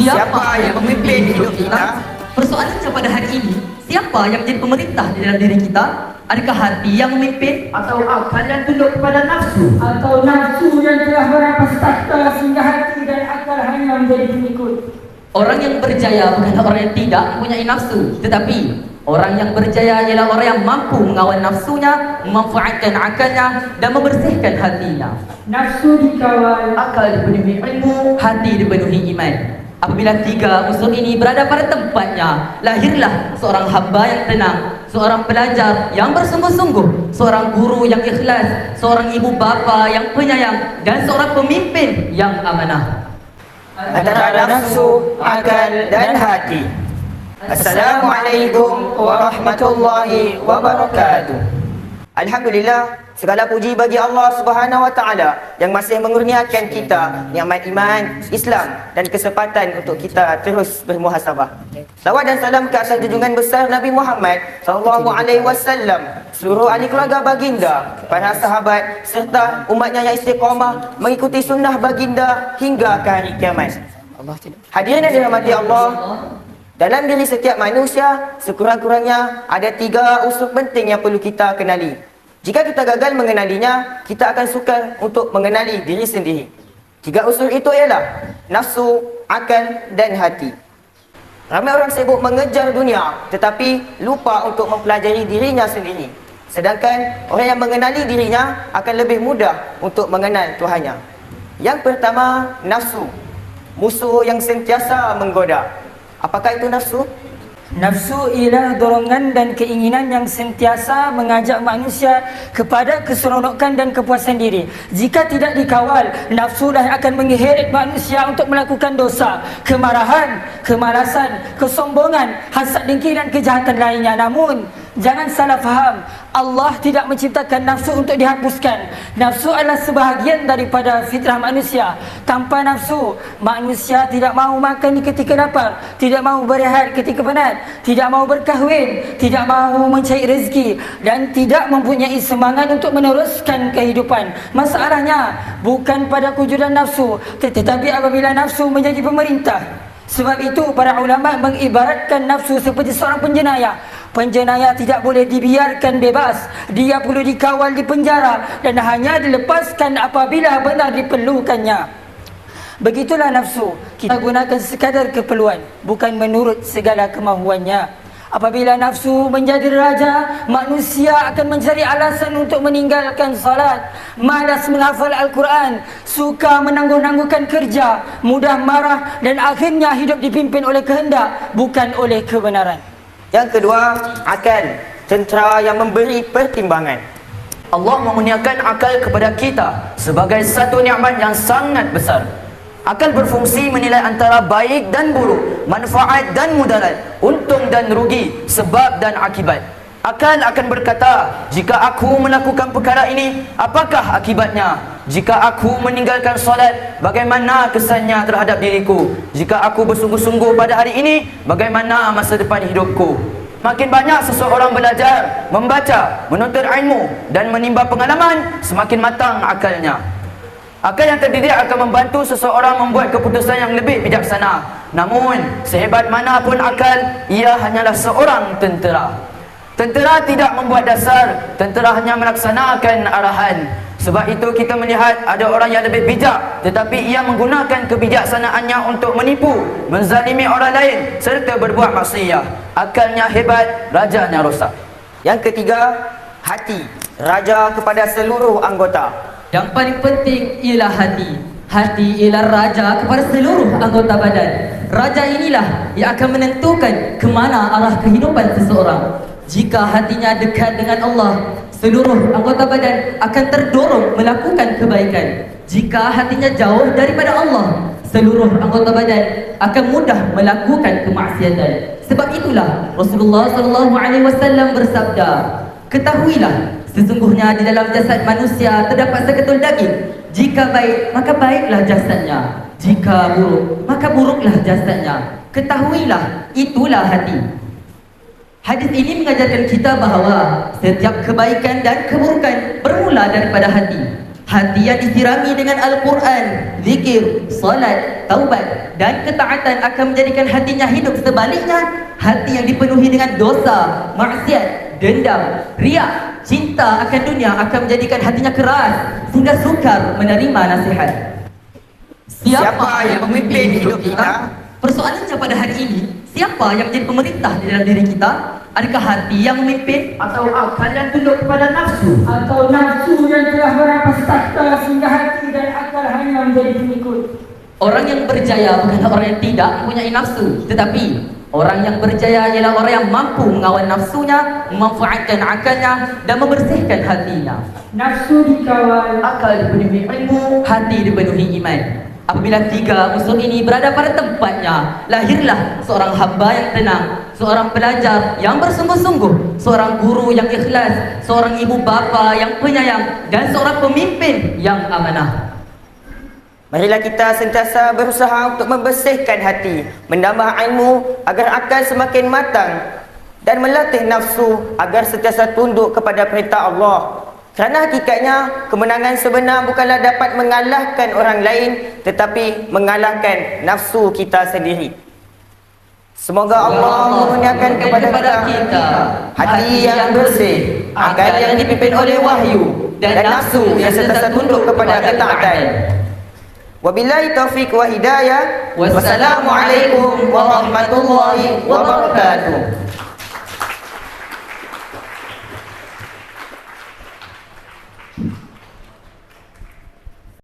Siapa yang memimpin hidup kita? Persoalannya pada hari ini, siapa yang menjadi pemerintah di dalam diri kita? Adakah hati yang memimpin? Atau akal yang tunduk kepada nafsu? Atau nafsu yang telah merampas takhta sehingga hati dan akal hanya menjadi pengikut? Orang yang berjaya bukan orang yang tidak mempunyai nafsu, tetapi orang yang berjaya ialah orang yang mampu mengawal nafsunya, memanfaatkan akalnya dan membersihkan hatinya. Nafsu dikawal, Akal dipenuhi ilmu, hati dipenuhi iman. Apabila tiga unsur ini berada pada tempatnya, lahirlah seorang hamba yang tenang, seorang pelajar yang bersungguh-sungguh, seorang guru yang ikhlas, seorang ibu bapa yang penyayang, dan seorang pemimpin yang amanah. Antara nafsu, akal dan hati. Assalamualaikum warahmatullahi wabarakatuh. Alhamdulillah, segala puji bagi Allah Subhanahu wa taala yang masih mengurniakan kita nikmat iman, Islam dan kesempatan untuk kita terus bermuhasabah. Salawat dan salam ke atas junjungan besar Nabi Muhammad sallallahu alaihi wasallam, seluruh ahli keluarga baginda, para sahabat serta umatnya yang istiqamah mengikuti sunnah baginda hingga ke hari kiamat. Hadirin yang dirahmati Allah, dalam diri setiap manusia, sekurang-kurangnya ada 3 unsur penting yang perlu kita kenali. Jika kita gagal mengenalinya, kita akan sukar untuk mengenali diri sendiri. 3 unsur itu ialah nafsu, akal dan hati. Ramai orang sibuk mengejar dunia, tetapi lupa untuk mempelajari dirinya sendiri. Sedangkan orang yang mengenali dirinya akan lebih mudah untuk mengenal Tuhannya. Yang pertama, nafsu. Musuh yang sentiasa menggoda. Apakah itu nafsu? nafsu ialah dorongan dan keinginan yang sentiasa mengajak manusia kepada keseronokan dan kepuasan diri. Jika tidak dikawal, nafsu dah akan mengheret manusia untuk melakukan dosa, kemarahan, kemalasan, kesombongan, hasad dengki dan kejahatan lainnya. Namun jangan salah faham, Allah tidak menciptakan nafsu untuk dihapuskan. Nafsu adalah sebahagian daripada fitrah manusia. Tanpa nafsu, manusia tidak mahu makan ketika lapar, tidak mahu berehat ketika penat, tidak mahu berkahwin, tidak mahu mencari rezeki dan tidak mempunyai semangat untuk meneruskan kehidupan. Masalahnya bukan pada kewujudan nafsu, tetapi apabila nafsu menjadi pemerintah. Sebab itu para ulama mengibaratkan nafsu seperti seorang penjenayah. Penjenayah tidak boleh dibiarkan bebas. Dia perlu dikawal di penjara dan hanya dilepaskan apabila benar diperlukannya. Begitulah nafsu. Kita gunakan sekadar keperluan, bukan menurut segala kemahuannya. Apabila nafsu menjadi raja, manusia akan mencari alasan untuk meninggalkan salat, malas menghafal Al-Quran, suka menangguh-nangguhkan kerja, mudah marah dan akhirnya hidup dipimpin oleh kehendak, bukan oleh kebenaran. Yang kedua, akal, tentera yang memberi pertimbangan. Allah mengurniakan akal kepada kita sebagai satu nikmat yang sangat besar. Akal berfungsi menilai antara baik dan buruk, manfaat dan mudarat, untung dan rugi, sebab dan akibat. Akal akan berkata, jika aku melakukan perkara ini, apakah akibatnya? Jika aku meninggalkan solat, bagaimana kesannya terhadap diriku? Jika aku bersungguh-sungguh pada hari ini, bagaimana masa depan hidupku? Makin banyak seseorang belajar, membaca, menuntut ilmu dan menimba pengalaman, semakin matang akalnya. Akal yang terdidik akan membantu seseorang membuat keputusan yang lebih bijaksana. Namun, sehebat manapun akal, ia hanyalah seorang tentera. Tentera tidak membuat dasar, tentera hanya melaksanakan arahan. Sebab itu kita melihat ada orang yang lebih bijak, tetapi ia menggunakan kebijaksanaannya untuk menipu, menzalimi orang lain serta berbuat maksiat. Akalnya hebat, rajanya rosak. Yang ketiga, hati, raja kepada seluruh anggota. Yang paling penting ialah hati. Hati ialah raja kepada seluruh anggota badan. Raja inilah yang akan menentukan ke mana arah kehidupan seseorang. Jika hatinya dekat dengan Allah, seluruh anggota badan akan terdorong melakukan kebaikan. Jika hatinya jauh daripada Allah, seluruh anggota badan akan mudah melakukan kemaksiatan. Sebab itulah Rasulullah SAW bersabda, ketahuilah, sesungguhnya di dalam jasad manusia terdapat seketul daging. Jika baik, maka baiklah jasadnya. Jika buruk, maka buruklah jasadnya. Ketahuilah, itulah hati. Hadis ini mengajarkan kita bahawa setiap kebaikan dan keburukan bermula daripada hati. Hati yang disirami dengan Al-Quran, zikir, salat, taubat dan ketaatan akan menjadikan hatinya hidup. Sebaliknya, hati yang dipenuhi dengan dosa, maksiat, dendam, riak, cinta akan dunia akan menjadikan hatinya keras sehingga sukar menerima nasihat. Siapa yang memimpin hidup kita? Persoalannya pada hari ini, siapa yang menjadi pemerintah di dalam diri kita? Adakah hati yang memimpin Atau akal yang tunduk kepada nafsu? Atau nafsu yang telah merampas takhta sehingga hati dan akal hanya menjadi pengikut? Orang yang berjaya bukanlah orang yang tidak mempunyai nafsu, tetapi orang yang berjaya ialah orang yang mampu mengawal nafsunya, memanfaatkan akalnya dan membersihkan hatinya. Nafsu dikawal, Akal dipenuhi ilmu, hati dipenuhi iman. Apabila tiga unsur ini berada pada tempatnya, lahirlah seorang hamba yang tenang, seorang pelajar yang bersungguh-sungguh, seorang guru yang ikhlas, seorang ibu bapa yang penyayang dan seorang pemimpin yang amanah. Marilah kita sentiasa berusaha untuk membersihkan hati, menambah ilmu agar akal semakin matang dan melatih nafsu agar sentiasa tunduk kepada perintah Allah. Kerana hakikatnya, kemenangan sebenar bukanlah dapat mengalahkan orang lain, tetapi mengalahkan nafsu kita sendiri. Semoga Allah menurunkan kepada kita hati yang bersih, akal yang dipimpin oleh wahyu dan nafsu yang sentiasa tunduk kepada ketaatan. Wabillahi taufiq wa hidayah. Wassalamualaikum warahmatullahi wabarakatuh.